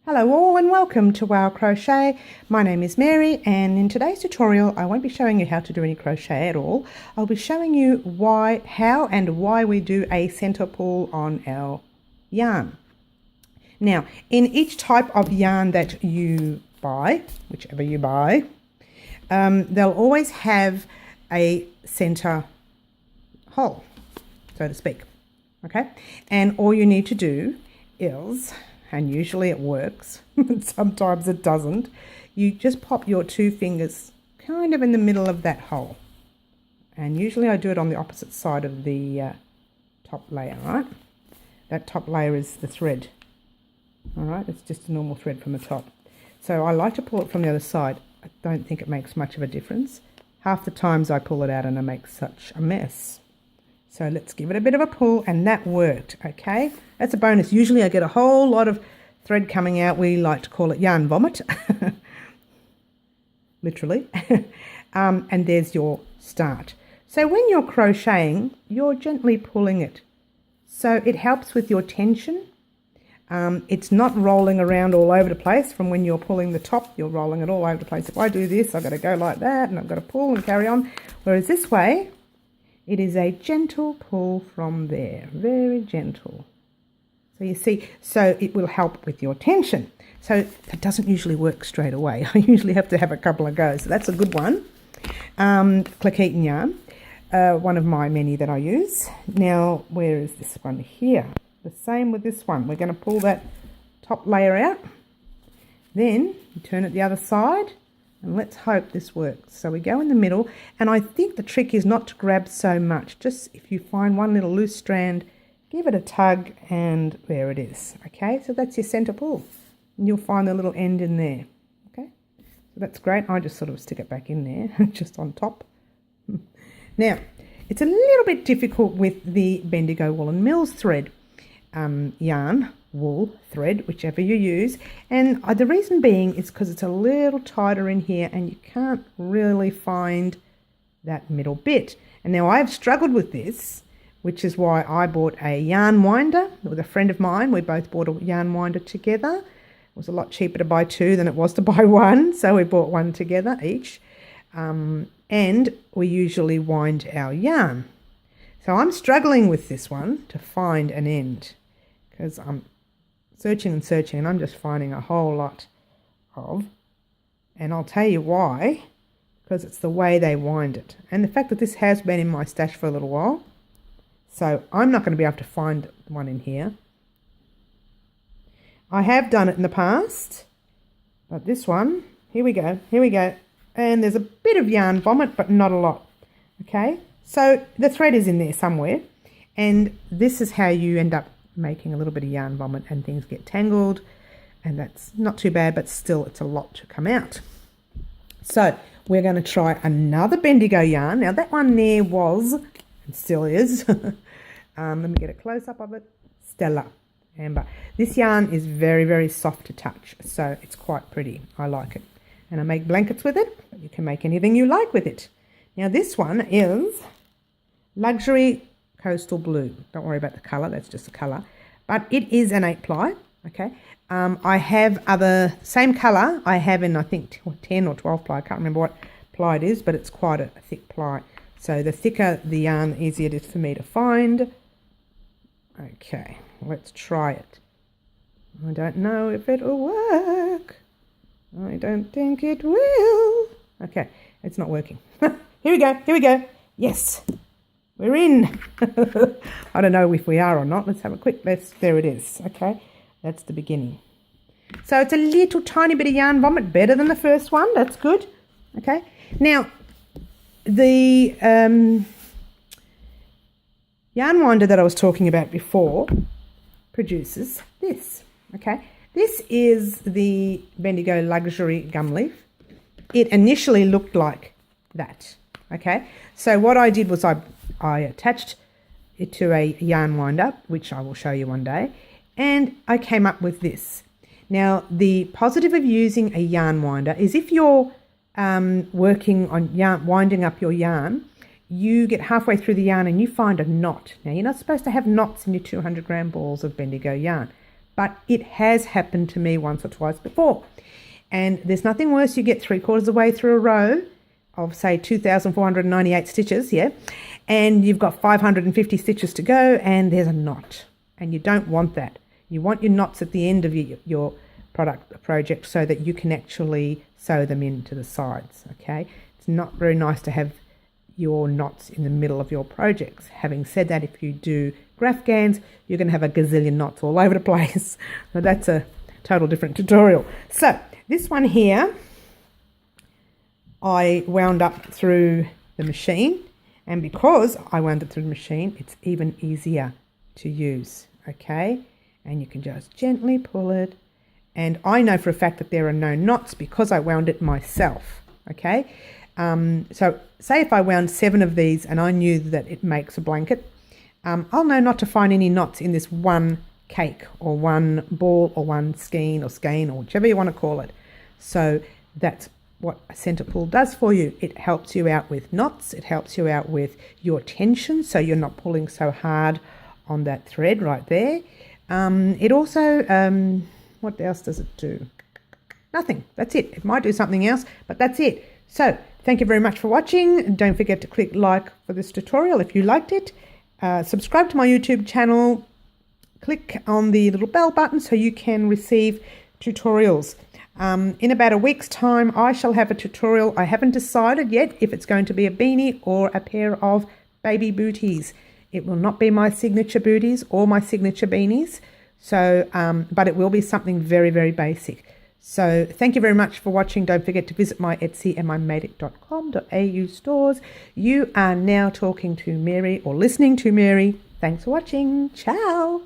Hello all and welcome to Wow Crochet. My name is Mary, and in today's tutorial I won't be showing you how to do any crochet at all. I'll be showing you how and why we do a center pull on our yarn. Now, in each type of yarn that you buy, whichever you buy, they'll always have a center hole, so to speak. Okay, and all you need to do is, and usually it works, sometimes it doesn't, you just pop your two fingers kind of in the middle of that hole. And usually I do it on the opposite side of the top layer, right? That top layer is the thread, all right? It's just a normal thread from the top. So I like to pull it from the other side. I don't think it makes much of a difference. Half the times I pull it out and I make such a mess. So let's give it a bit of a pull, and that worked, okay? That's a bonus. Usually I get a whole lot of thread coming out. We like to call it yarn vomit, literally. And there's your start. So when you're crocheting, you're gently pulling it. So it helps with your tension. It's not rolling around all over the place. From when you're pulling the top, you're rolling it all over the place. If I do this, I've got to go like that, and I've got to pull and carry on. Whereas this way, it is a gentle pull from there, very gentle. So you see, so it will help with your tension. So that doesn't usually work straight away. I usually have to have a couple of goes. So that's a good one. Crocheting yarn, one of my many that I use. Now, where is this one here? The same with this one. We're going to pull that top layer out. Then you turn it the other side. And let's hope this works. So we go in the middle, and I think the trick is not to grab so much. Just if you find one little loose strand, give it a tug, and there it is. Okay, so that's your center pull. And you'll find the little end in there. Okay, so that's great. I just sort of stick it back in there, just on top. Now, it's a little bit difficult with the Bendigo Woolen Mills thread. Yarn, wool, thread, whichever you use, and the reason being is because it's a little tighter in here and you can't really find that middle bit. And now I've struggled with this, which is why I bought a yarn winder with a friend of mine. We both bought a yarn winder together. It was a lot cheaper to buy two than it was to buy one, so we bought one together each, and we usually wind our yarn. So I'm struggling with this one to find an end, because I'm searching and searching, and I'm just finding a whole lot of, and I'll tell you why, because it's the way they wind it, and the fact that this has been in my stash for a little while, so I'm not going to be able to find one in here. I have done it in the past, but this one, here we go, and there's a bit of yarn vomit, but not a lot, okay? So the thread is in there somewhere, and this is how you end up making a little bit of yarn vomit, and things get tangled, and that's not too bad, but still it's a lot to come out. So we're going to try another Bendigo yarn. Now that one there was, and still is, let me get a close-up of it, Stella Amber. This yarn is very, very soft to touch, so it's quite pretty. I like it. And I make blankets with it, but you can make anything you like with it. Now this one is Luxury Coastal Blue. Don't worry about the colour, that's just the colour. But it is an 8-ply, okay? I have other, same colour, I have in I think 10 or 12 ply, I can't remember what ply it is, but it's quite a thick ply. So the thicker the yarn, the easier it is for me to find. Okay, let's try it. I don't know if it will work. I don't think it will. Okay, it's not working. Here we go. Yes. We're in. I don't know if we are or not. Let's have a quick, there it is. Okay, that's the beginning. So it's a little tiny bit of yarn vomit, better than the first one. That's good. Okay, now the yarn winder that I was talking about before produces this. Okay, this is the Bendigo Luxury Gum Leaf. It initially looked like that. Okay, so what I did was I attached it to a yarn winder, which I will show you one day, and I came up with this. Now, the positive of using a yarn winder is if you're working on winding up your yarn, you get halfway through the yarn and you find a knot. Now, you're not supposed to have knots in your 200 gram balls of Bendigo yarn, but it has happened to me once or twice before. And there's nothing worse. You get 3/4 of the way through a row of, say, 2,498 stitches, yeah, and you've got 550 stitches to go, and there's a knot, and you don't want that. You want your knots at the end of your project so that you can actually sew them into the sides, okay? It's not very nice to have your knots in the middle of your projects. Having said that, if you do Graphgans, you're going to have a gazillion knots all over the place. So that's a total different tutorial. So this one here, I wound up through the machine, and because I wound it through the machine, it's even easier to use, okay? And you can just gently pull it, and I know for a fact that there are no knots because I wound it myself, okay? So say if I wound 7 of these and I knew that it makes a blanket, I'll know not to find any knots in this one cake or one ball or one skein or whichever you want to call it. So that's what a center pull does for you. It helps you out with knots. It helps you out with your tension, so you're not pulling so hard on that thread right there. It also, what else does it do? Nothing. That's it. It might do something else, but that's it. So thank you very much for watching. Don't forget to click like for this tutorial if you liked it. Subscribe to my YouTube channel. Click on the little bell button so you can receive tutorials. In about a week's time, I shall have a tutorial. I haven't decided yet if it's going to be a beanie or a pair of baby booties. It will not be my signature booties or my signature beanies. So, but it will be something very, very basic. So thank you very much for watching. Don't forget to visit my Etsy and my madeit.com.au stores. You are now talking to Mary or listening to Mary. Thanks for watching. Ciao.